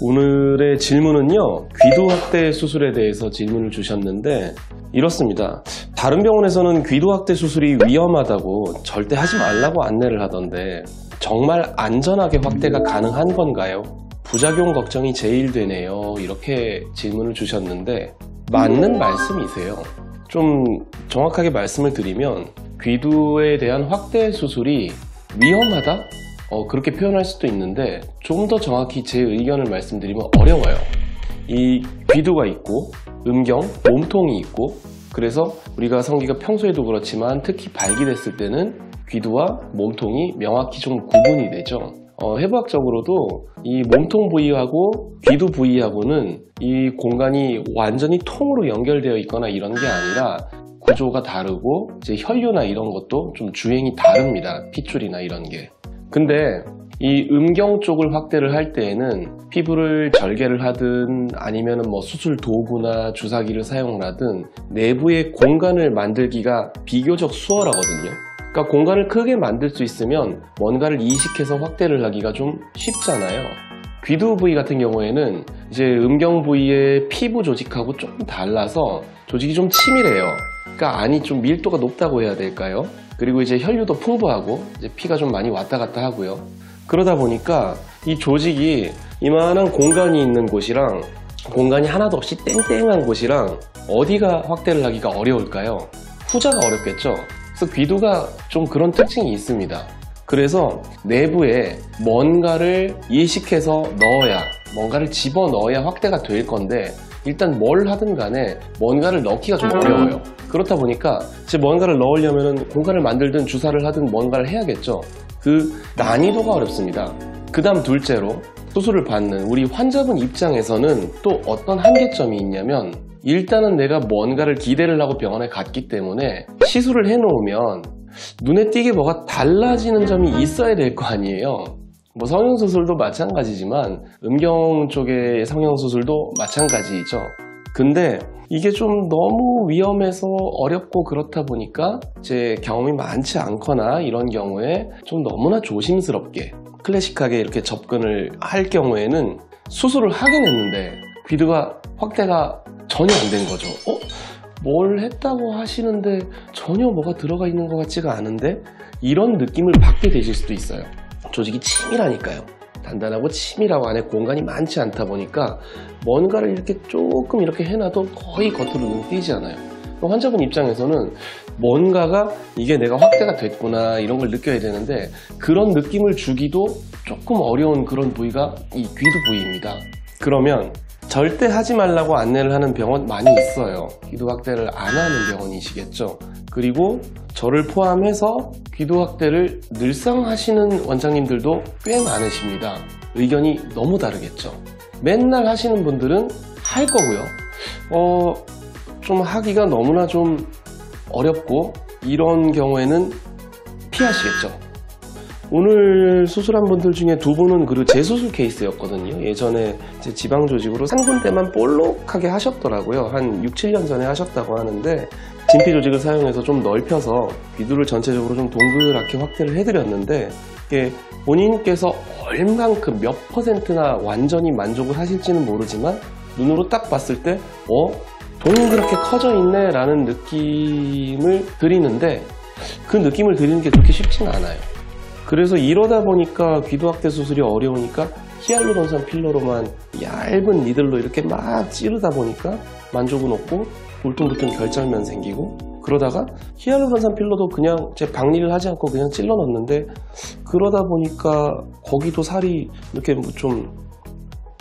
오늘의 질문은요, 귀두 확대 수술에 대해서 질문을 주셨는데 이렇습니다. 다른 병원에서는 귀두 확대 수술이 위험하다고 절대 하지 말라고 안내를 하던데 정말 안전하게 확대가 가능한 건가요? 부작용 걱정이 제일 되네요. 이렇게 질문을 주셨는데 맞는 말씀이세요. 좀 정확하게 말씀을 드리면 귀두에 대한 확대 수술이 위험하다? 그렇게 표현할 수도 있는데 좀 더 정확히 제 의견을 말씀드리면 어려워요. 이 귀두가 있고 음경, 몸통이 있고 그래서 우리가 성기가 평소에도 그렇지만 특히 발기됐을 때는 귀두와 몸통이 명확히 좀 구분이 되죠. 해부학적으로도 이 몸통 부위하고 귀두 부위하고는 이 공간이 완전히 통으로 연결되어 있거나 이런 게 아니라 구조가 다르고 이제 혈류나 이런 것도 좀 주행이 다릅니다. 핏줄이나 이런 게. 근데 이 음경 쪽을 확대를 할 때에는 피부를 절개를 하든 아니면은 뭐 수술 도구나 주사기를 사용을 하든 내부의 공간을 만들기가 비교적 수월하거든요. 그러니까 공간을 크게 만들 수 있으면 뭔가를 이식해서 확대를 하기가 좀 쉽잖아요. 귀두 부위 같은 경우에는 이제 음경 부위의 피부 조직하고 조금 달라서 조직이 좀 치밀해요. 그러니까 안이 좀 밀도가 높다고 해야 될까요? 그리고 이제 혈류도 풍부하고 이제 피가 좀 많이 왔다 갔다 하고요. 그러다 보니까 이 조직이 이만한 공간이 있는 곳이랑 공간이 하나도 없이 땡땡한 곳이랑 어디가 확대를 하기가 어려울까요? 후자가 어렵겠죠. 그래서 귀두가 좀 그런 특징이 있습니다. 그래서 내부에 뭔가를 이식해서 넣어야, 뭔가를 집어넣어야 확대가 될 건데 일단 뭘 하든 간에 뭔가를 넣기가 좀 어려워요. 그렇다 보니까 이제 뭔가를 넣으려면 공간을 만들든 주사를 하든 뭔가를 해야겠죠. 그 난이도가 어렵습니다. 그 다음 둘째로 수술을 받는 우리 환자분 입장에서는 또 어떤 한계점이 있냐면 일단은 내가 뭔가를 기대를 하고 병원에 갔기 때문에 시술을 해놓으면 눈에 띄게 뭐가 달라지는 점이 있어야 될 거 아니에요. 뭐 성형수술도 마찬가지지만 음경 쪽의 성형수술도 마찬가지죠. 근데 이게 좀 너무 위험해서 어렵고 그렇다 보니까 제 경험이 많지 않거나 이런 경우에 좀 너무나 조심스럽게 클래식하게 이렇게 접근을 할 경우에는 수술을 하긴 했는데 귀두가 확대가 전혀 안 된 거죠. 뭘 했다고 하시는데 전혀 뭐가 들어가 있는 것 같지가 않은데 이런 느낌을 받게 되실 수도 있어요. 조직이 치밀하니까요. 단단하고 치밀하고 안에 공간이 많지 않다 보니까 뭔가를 이렇게 조금 이렇게 해놔도 거의 겉으로 눈 띄지 않아요. 환자분 입장에서는 뭔가가 이게 내가 확대가 됐구나 이런 걸 느껴야 되는데 그런 느낌을 주기도 조금 어려운 그런 부위가 이 귀두 부위입니다. 그러면 절대 하지 말라고 안내를 하는 병원 많이 있어요. 귀두 확대를 안 하는 병원이시겠죠. 그리고 저를 포함해서 귀두 확대를 늘상 하시는 원장님들도 꽤 많으십니다. 의견이 너무 다르겠죠. 맨날 하시는 분들은 할 거고요. 좀 하기가 너무나 좀 어렵고 이런 경우에는 피하시겠죠. 오늘 수술한 분들 중에 두 분은 그 재수술 케이스였거든요. 예전에 지방 조직으로 한 군데만 볼록하게 하셨더라고요. 한 6, 7년 전에 하셨다고 하는데 진피 조직을 사용해서 좀 넓혀서 귀두를 전체적으로 좀 동그랗게 확대를 해드렸는데 이게 본인께서 얼만큼 몇 %나 완전히 만족을 하실지는 모르지만 눈으로 딱 봤을 때 동그랗게 커져 있네 라는 느낌을 드리는데 그 느낌을 드리는 게 그렇게 쉽지는 않아요. 그래서 이러다 보니까 귀두 확대 수술이 어려우니까 히알루론산 필러로만 얇은 니들로 이렇게 막 찌르다 보니까 만족은 없고 울퉁불퉁 결절면 생기고 그러다가 히알루론산 필러도 그냥 제 박리를 하지 않고 그냥 찔러 넣었는데 그러다 보니까 거기도 살이 이렇게 좀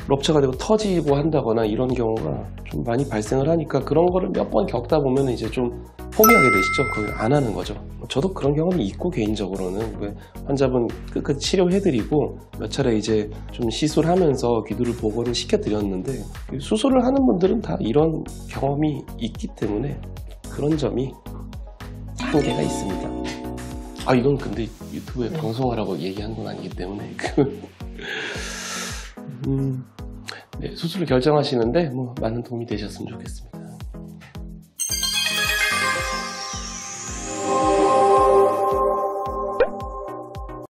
럽처가 되고 터지고 한다거나 이런 경우가 좀 많이 발생을 하니까 그런 거를 몇 번 겪다 보면 이제 좀 포기하게 되시죠. 그걸 안 하는 거죠. 저도 그런 경험이 있고 개인적으로는 환자분 끝까지 치료해드리고 몇 차례 이제 좀 시술하면서 귀두를 복원을 시켜드렸는데 수술을 하는 분들은 다 이런 경험이 있기 때문에 그런 점이 한계가 있습니다. 이건 근데 유튜브에 방송하라고 얘기한 건 아니기 때문에 네, 수술을 결정하시는데 많은 도움이 되셨으면 좋겠습니다.